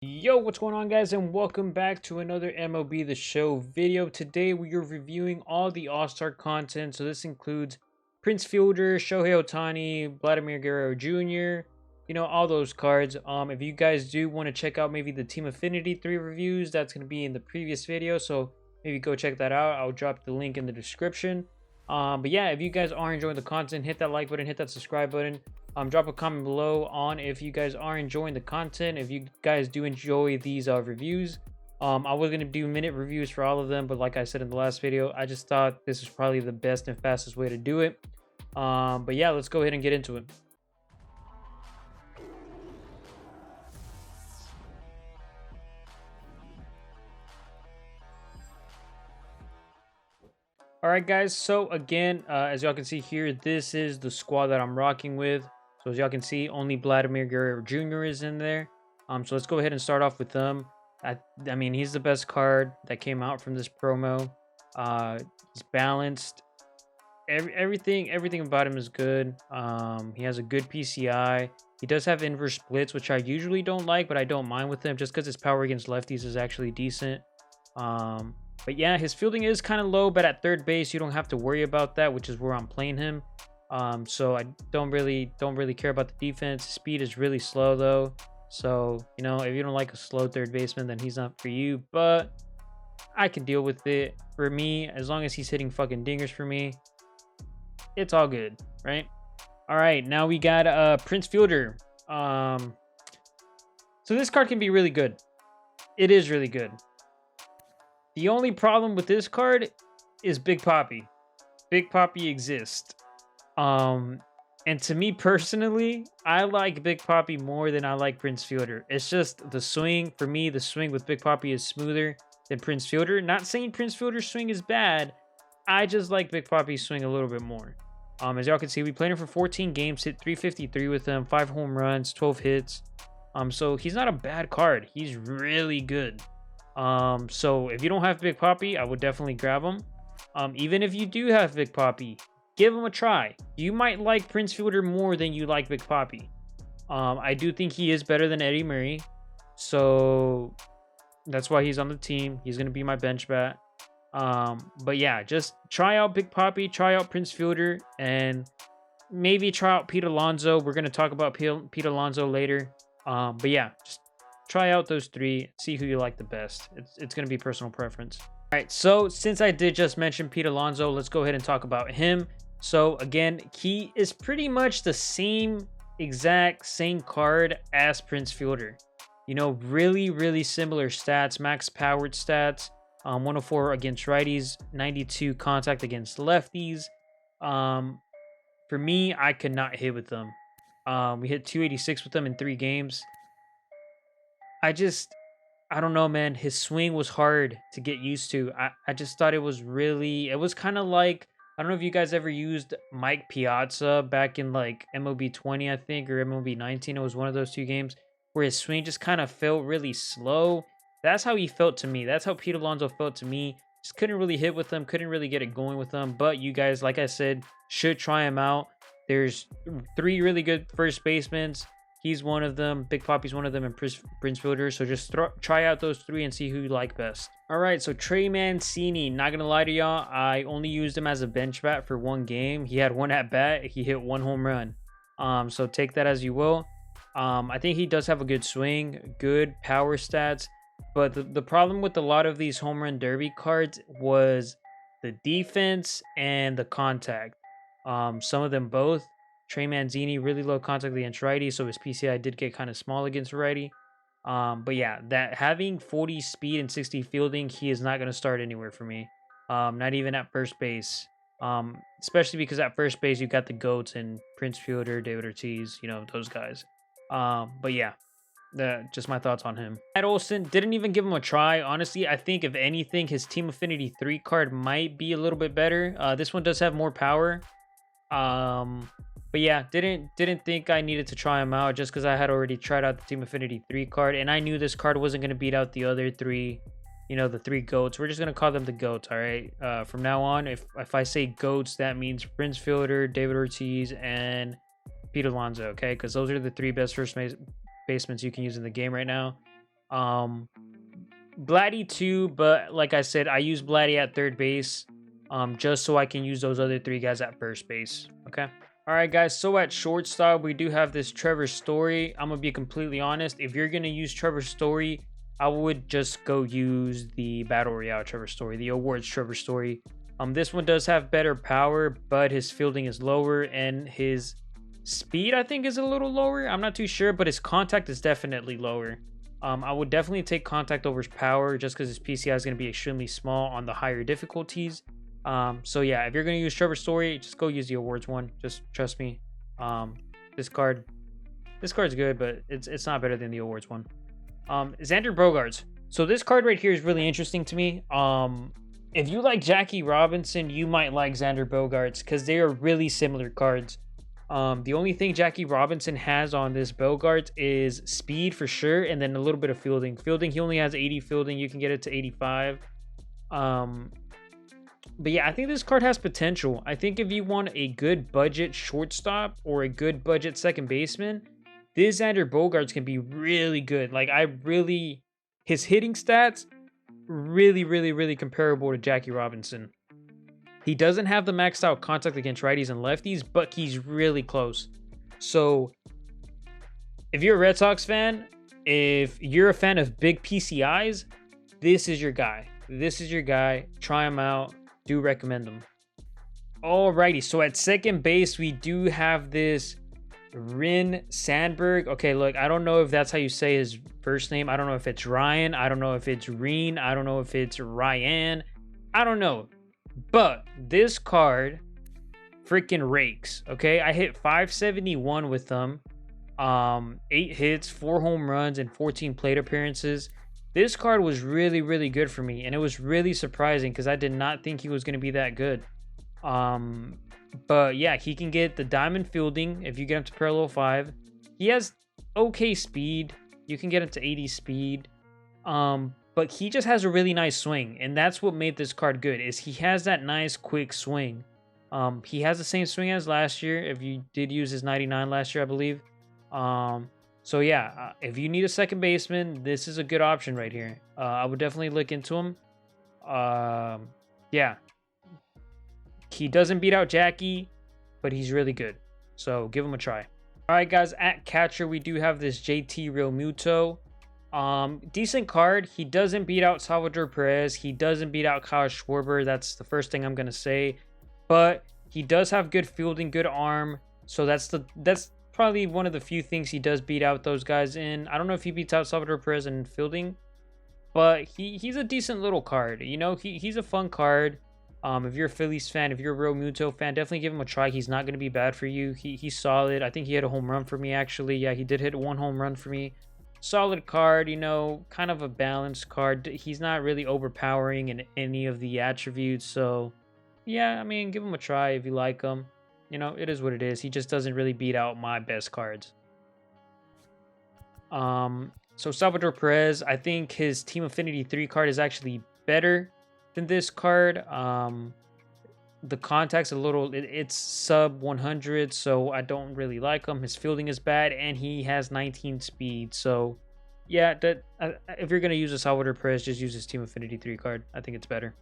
Yo, what's going on, guys, and welcome back to another MLB The Show video. Today we are reviewing all the All-Star content, so this includes Prince Fielder, Shohei Ohtani, Vladimir Guerrero Jr., all those cards. If you guys do want to check out maybe the Team Affinity 3 reviews, that's going to be in the previous video, so maybe go check that out. I'll drop the link in the description. But yeah, if you guys are enjoying the content, hit that like button, hit that subscribe button. Drop a comment below on if you guys are enjoying the content, if you guys do enjoy these reviews. I was going to do minute reviews for all of them, but like I said in the last video, I just thought this was probably the best and fastest way to do it. But yeah, let's go ahead and get into it. All right, guys, so again, as y'all can see here, this is the squad that I'm rocking with. So as y'all can see, only Vladimir Guerrero Jr. is in there. So let's go ahead and start off with them. I mean, he's the best card that came out from this promo. He's balanced. Everything about him is good. He has a good PCI. He does have inverse splits, which I usually don't like, but I don't mind with him just because his power against lefties is actually decent. But yeah, his fielding is kind of low, but at third base, you don't have to worry about that, which is where I'm playing him. So I don't really care about the defense. Speed is really slow though. So, if you don't like a slow third baseman, then he's not for you, but I can deal with it. For me, as long as he's hitting fucking dingers for me, it's all good, right? All right, now we got Prince Fielder. So this card can be really good. It is really good. The only problem with this card is Big Papi. Big Papi exists. And to me personally, I like Big Papi more than I like Prince Fielder. It's just the swing. For me, the swing with Big Papi is smoother than Prince Fielder. Not saying Prince Fielder's swing is bad. I just like Big Papi's swing a little bit more. As y'all can see, we played him for 14 games, hit 353 with him, 5 home runs, 12 hits. So he's not a bad card. He's really good. So if you don't have Big Papi, I would definitely grab him. Even if you do have Big Papi, give him a try. You might like Prince Fielder more than you like Big Papi. I do think he is better than Eddie Murray, so that's why he's on the team. He's gonna be my bench bat. But yeah, just try out Big Papi, try out Prince Fielder, and maybe try out Pete Alonso. We're gonna talk about Pete Alonso later. But yeah, just try out those three, see who you like the best. It's going to be personal preference. All right, so since I did just mention Pete Alonso, let's go ahead and talk about him. So again, he is pretty much the exact same card as Prince Fielder. Really similar stats, max powered stats, 104 against righties, 92 contact against lefties. For me, I could not hit with them. We hit 286 with them in 3 games. I don't know, man. His swing was hard to get used to. I just thought it was kind of like, I don't know if you guys ever used Mike Piazza back in like MLB 20, I think, or MLB 19. It was one of those 2 games where his swing just kind of felt really slow. That's how he felt to me. That's how Pete Alonso felt to me. Just couldn't really hit with him, couldn't really get it going with him. But you guys, like I said, should try him out. There's 3 really good first basemen. He's one of them, Big Papi's one of them, and Prince Fielder. So just try out those 3 and see who you like best. All right, so Trey Mancini. Not going to lie to y'all, I only used him as a bench bat for 1 game. He had 1 at bat. He hit 1 home run. So take that as you will. I think he does have a good swing, good power stats. But the problem with a lot of these home run derby cards was the defense and the contact. Some of them both. Trey Mancini, really low contact against righty, so his PCI did get kind of small against righty. But yeah, that having 40 speed and 60 fielding, he is not going to start anywhere for me. Not even at first base. Especially because at first base, you got the GOATs and Prince Fielder, David Ortiz, those guys. But yeah, just my thoughts on him. Matt Olson, didn't even give him a try. Honestly, I think if anything, his Team Affinity 3 card might be a little bit better. This one does have more power. But yeah, didn't think I needed to try him out just because I had already tried out the Team Affinity 3 card, and I knew this card wasn't going to beat out the other 3, the 3 GOATs. We're just going to call them the GOATs, all right? From now on, if I say GOATs, that means Prince Fielder, David Ortiz, and Pete Alonso, okay? Because those are the 3 best first basemen you can use in the game right now. Vladdy too, but like I said, I use Vladdy at third base, just so I can use those other 3 guys at first base. Okay. All right, guys. So at shortstop, we do have this Trevor Story. I'm gonna be completely honest. If you're gonna use Trevor Story, I would just go use the Battle Royale Trevor Story, the awards Trevor Story. This one does have better power, but his fielding is lower and his speed, I think, is a little lower. I'm not too sure, but his contact is definitely lower. I would definitely take contact over his power just because his PCI is going to be extremely small on the higher difficulties. So yeah, if you're going to use Trevor Story, just go use the awards one. Just trust me. This card's good, but it's not better than the awards one. Xander Bogaerts. So this card right here is really interesting to me. If you like Jackie Robinson, you might like Xander Bogaerts because they are really similar cards. The only thing Jackie Robinson has on this Bogaerts is speed for sure, and then a little bit of fielding. Fielding, he only has 80 fielding. You can get it to 85. But yeah, I think this card has potential. I think if you want a good budget shortstop or a good budget second baseman, this Xander Bogaerts can be really good. Like, his hitting stats, really comparable to Jackie Robinson. He doesn't have the maxed out contact against righties and lefties, but he's really close. So if you're a Red Sox fan, if you're a fan of big PCIs, this is your guy. This is your guy. Try him out. Do recommend him. Alrighty, so at second base, we do have this Rin Sandberg. Okay, look, I don't know if that's how you say his first name. I don't know if it's Ryan. I don't know if it's Reen. I don't know if it's Ryan. I don't know. But this card freaking rakes. Okay, I hit 571 with them. 8 hits, 4 home runs, and 14 plate appearances. This card was really good for me, and it was really surprising because I did not think he was going to be that good. But yeah, he can get the diamond fielding if you get him to parallel 5. He has okay speed. You can get him to 80 speed. But he just has a really nice swing, and that's what made this card good, is he has that nice quick swing. He has the same swing as last year, if you did use his 99 last year, I believe. So yeah, if you need a second baseman, this is a good option right here. I would definitely look into him. Yeah. He doesn't beat out Jackie, but he's really good. So give him a try. All right, guys, at catcher, we do have this JT Realmuto. Decent card. He doesn't beat out Salvador Perez. He doesn't beat out Kyle Schwarber. That's the first thing I'm going to say. But he does have good fielding, good arm. So that's probably one of the few things he does beat out those guys in. I don't know if he beats out Salvador Perez in fielding, but he's a decent little card. You know, he's a fun card. If you're a Phillies fan, if you're a Real Muto fan, definitely give him a try. He's not going to be bad for you. He's solid. I think he had a home run for me, actually. Yeah, he did hit 1 home run for me. Solid card, you know, kind of a balanced card. He's not really overpowering in any of the attributes. So, yeah, I mean, give him a try if you like him. You know, it is what it is. He just doesn't really beat out my best cards. So Salvador Perez, I think his Team Affinity 3 card is actually better than this card. The contact's a little, it's sub 100, so I don't really like him. His fielding is bad, and he has 19 speed. So, yeah, if you're going to use a Salvador Perez, just use his Team Affinity 3 card. I think it's better.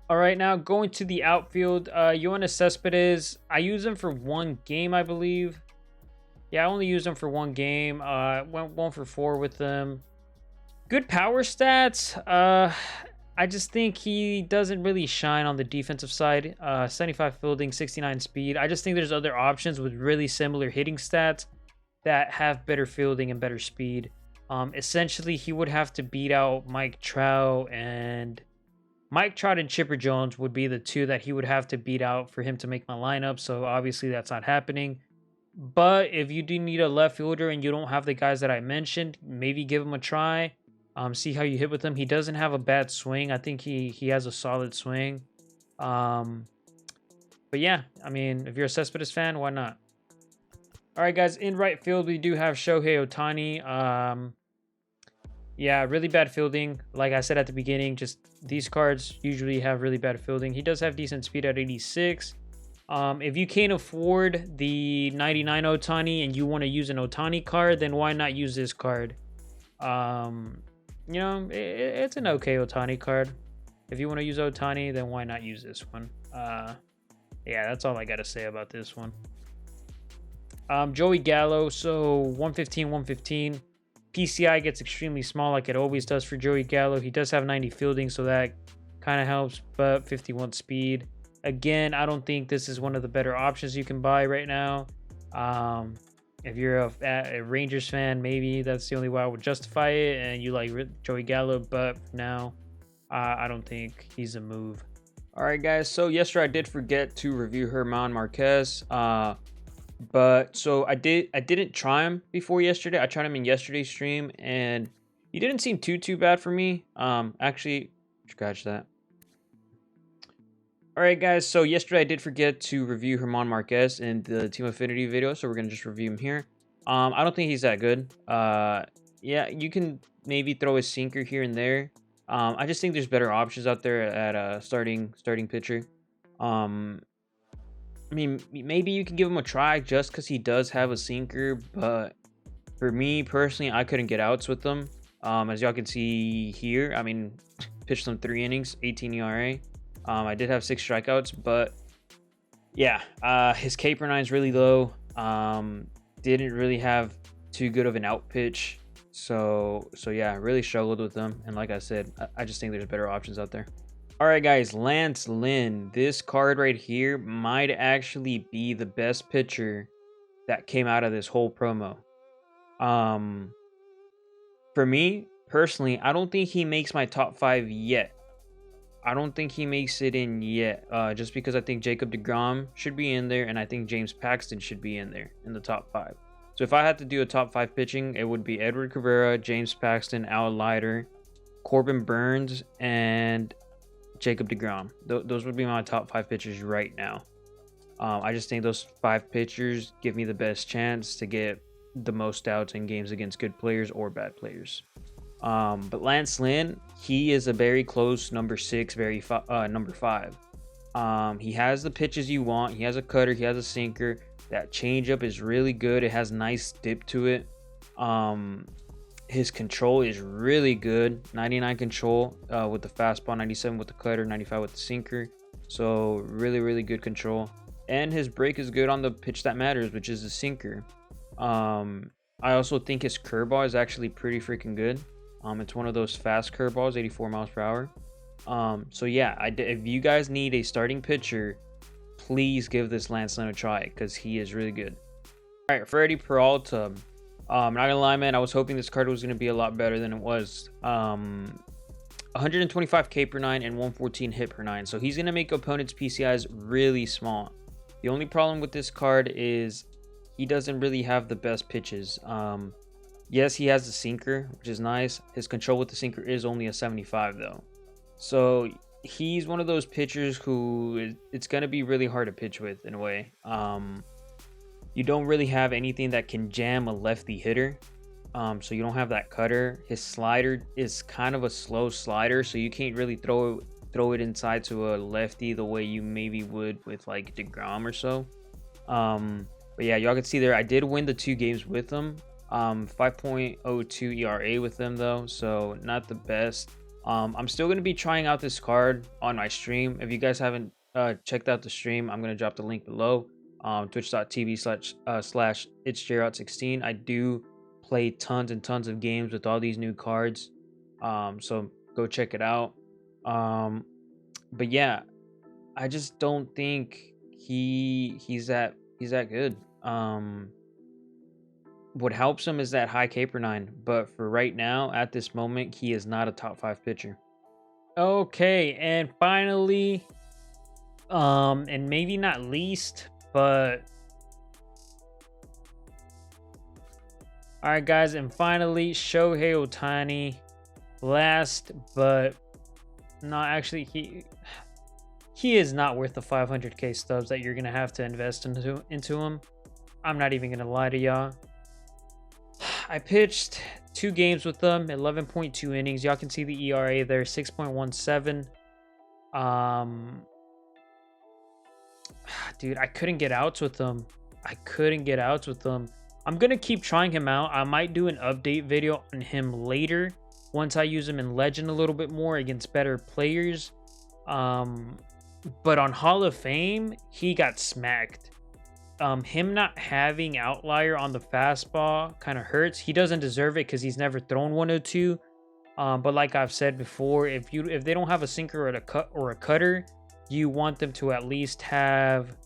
All right, now going to the outfield, Yoenis Cespedes, I use him for 1 game, I believe. Yeah, I only used him for 1 game. Went 1 for 4 with them. Good power stats. I just think he doesn't really shine on the defensive side. 75 fielding, 69 speed. I just think there's other options with really similar hitting stats that have better fielding and better speed. Essentially, he would have to beat out Mike Trout, and Chipper Jones would be the 2 that he would have to beat out for him to make my lineup. So obviously that's not happening. But if you do need a left fielder and you don't have the guys that I mentioned, maybe give him a try. See how you hit with him. He doesn't have a bad swing. I think he has a solid swing. But yeah, I mean, if you're a Cespedes fan, why not? All right, guys, in right field, we do have Shohei Ohtani. Yeah, really bad fielding. Like I said at the beginning, just these cards usually have really bad fielding. He does have decent speed at 86. If you can't afford the 99 Ohtani and you want to use an Ohtani card, then why not use this card? you know, it's an okay Otani card. If you want to use Otani, then why not use this one? Yeah, that's all I got to say about this one. Joey Gallo, so 115, 115. PCI gets extremely small like it always does for Joey Gallo. He does have 90 fielding, so that kind of helps, but 51 speed. Again, I don't think this is one of the better options you can buy right now. If you're a Rangers fan, maybe that's the only way I would justify it, and you like Joey Gallo, but now I don't think he's a move. All right, guys, so yesterday I did forget to review German Marquez. But so I didn't try him before yesterday. I tried him in yesterday's stream, and he didn't seem too bad for me. Actually, scratch that. All right, guys, so yesterday I did forget to review German Marquez in the Team Affinity video, so we're gonna just review him here. I don't think he's that good. Yeah, you can maybe throw a sinker here and there. I just think there's better options out there at starting pitcher. I mean, maybe you can give him a try just because he does have a sinker, but for me personally, I couldn't get outs with him. As y'all can see here, I mean, pitched them 3 innings, 18 ERA. I did have 6 strikeouts, but yeah, his K/9 is really low. Didn't really have too good of an out pitch. So yeah, really struggled with them. And like I said, I just think there's better options out there. All right, guys, Lance Lynn. This card right here might actually be the best pitcher that came out of this whole promo. For me, personally, I don't think he makes my top 5 yet. I don't think he makes it in yet, just because I think Jacob deGrom should be in there, and I think James Paxton should be in there in the top 5. So if I had to do a top 5 pitching, it would be Edward Cabrera, James Paxton, Al Leiter, Corbin Burns, and Jacob deGrom. Those would be my top 5 pitchers right now. I just think those 5 pitchers give me the best chance to get the most outs in games against good players or bad players. But Lance Lynn, he is a very close number 6, number 5. He has the pitches you want. He has a cutter. He has a sinker. That changeup is really good. It has nice dip to it. His control is really good. 99 control with the fastball, 97 with the cutter, 95 with the sinker. So really good control. And his break is good on the pitch that matters, which is the sinker. I also think his curveball is actually pretty freaking good. It's one of those fast curveballs, 84 miles per hour. So yeah, if you guys need a starting pitcher, please give this Lance Lynn a try because he is really good. All right, Freddie Peralta. Not gonna lie, man, I was hoping this card was gonna be a lot better than it was. 125 K/9 and 114 hit/9. So he's gonna make opponents' PCIs really small. The only problem with this card is he doesn't really have the best pitches. Yes, he has the sinker, which is nice. His control with the sinker is only a 75 though. So he's one of those pitchers who it's gonna be really hard to pitch with in a way. You don't really have anything that can jam a lefty hitter. So you don't have that cutter. His slider is kind of a slow slider, so you can't really throw it inside to a lefty the way you maybe would with like deGrom or so. But yeah, y'all can see there, I did win the 2 games with him. 5.02 ERA with them though, so not the best. I'm still going to be trying out this card on my stream. If you guys haven't checked out the stream, I'm going to drop the link below. Twitch.tv/itsjrot16. I do play tons and tons of games with all these new cards, so go check it out. But yeah, I just don't think he's that good. What helps him is that high K/9, but for right now, at this moment, he is not a top 5 pitcher. Okay, and finally, and maybe not least, but all right, guys, and finally, Shohei Ohtani. Last, but not actually, he is not worth the 500k stubs that you're gonna have to invest into him. I'm not even gonna lie to y'all. I pitched 2 games with them, 11.2 innings. Y'all can see the ERA there, 6.17. Dude, I couldn't get outs with them. I'm gonna keep trying him out. I might do an update video on him later, once I use him in Legend a little bit more against better players. But on Hall of Fame, he got smacked. Him not having outlier on the fastball kind of hurts. He doesn't deserve it because he's never thrown 102. But like I've said before, if they don't have a sinker or a cutter, you want them to at least have.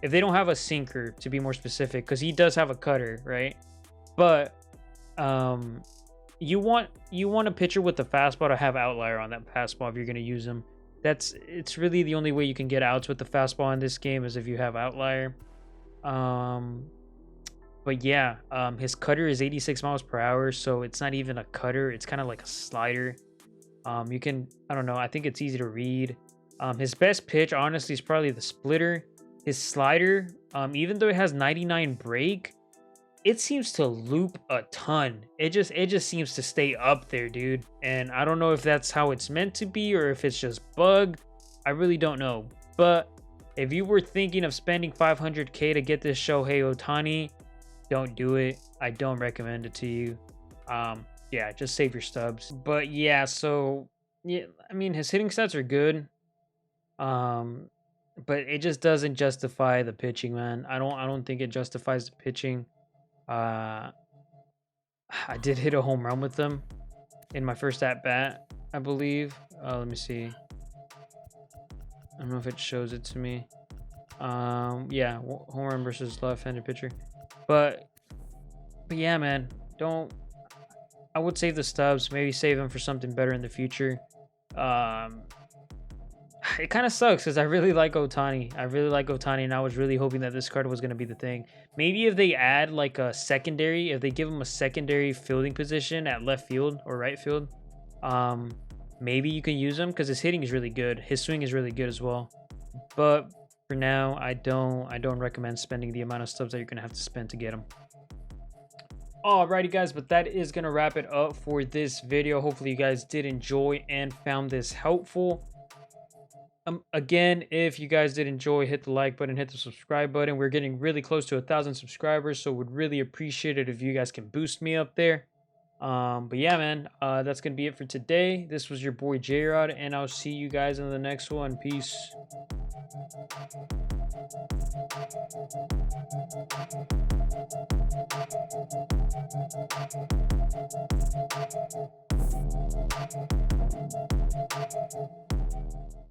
If they don't have a sinker, to be more specific, because he does have a cutter, right? But you want a pitcher with the fastball to have outlier on that fastball if you're gonna use him. It's really the only way you can get outs with the fastball in this game is if you have outlier. But yeah, his cutter is 86 miles per hour, so it's not even a cutter. It's kind of like a slider. You can, I don't know, I think it's easy to read. His best pitch, honestly, is probably the splitter. His slider, even though it has 99 break, it seems to loop a ton. It just seems to stay up there, dude. And I don't know if that's how it's meant to be or if it's just bugged. I really don't know. But if you were thinking of spending $500K to get this Shohei Ohtani, don't do it. I don't recommend it to you. Yeah, just save your stubs. But yeah, so yeah, I mean, his hitting stats are good. But it just doesn't justify the pitching, man. I don't think it justifies the pitching. I did hit a home run with them in my first at bat, I believe. Let me see. I don't know if it shows it to me. Yeah, home run versus left-handed pitcher. But yeah, man, I would save the stubs. Maybe save them for something better in the future. It kind of sucks because I really like Ohtani. And I was really hoping that this card was going to be the thing. Maybe if they add like a secondary, if they give him a secondary fielding position at left field or right field, maybe you can use him because his hitting is really good. His swing is really good as well. But for now, I don't recommend spending the amount of stubs that you're going to have to spend to get him. Alrighty guys, but that is going to wrap it up for this video. Hopefully you guys did enjoy and found this helpful. Again, if you guys did enjoy, hit the like button, hit the subscribe button. We're getting really close to 1,000 subscribers, so would really appreciate it if you guys can boost me up there. But yeah, man, that's gonna be it for today. This was your boy J-Rod, and I'll see you guys in the next one. Peace.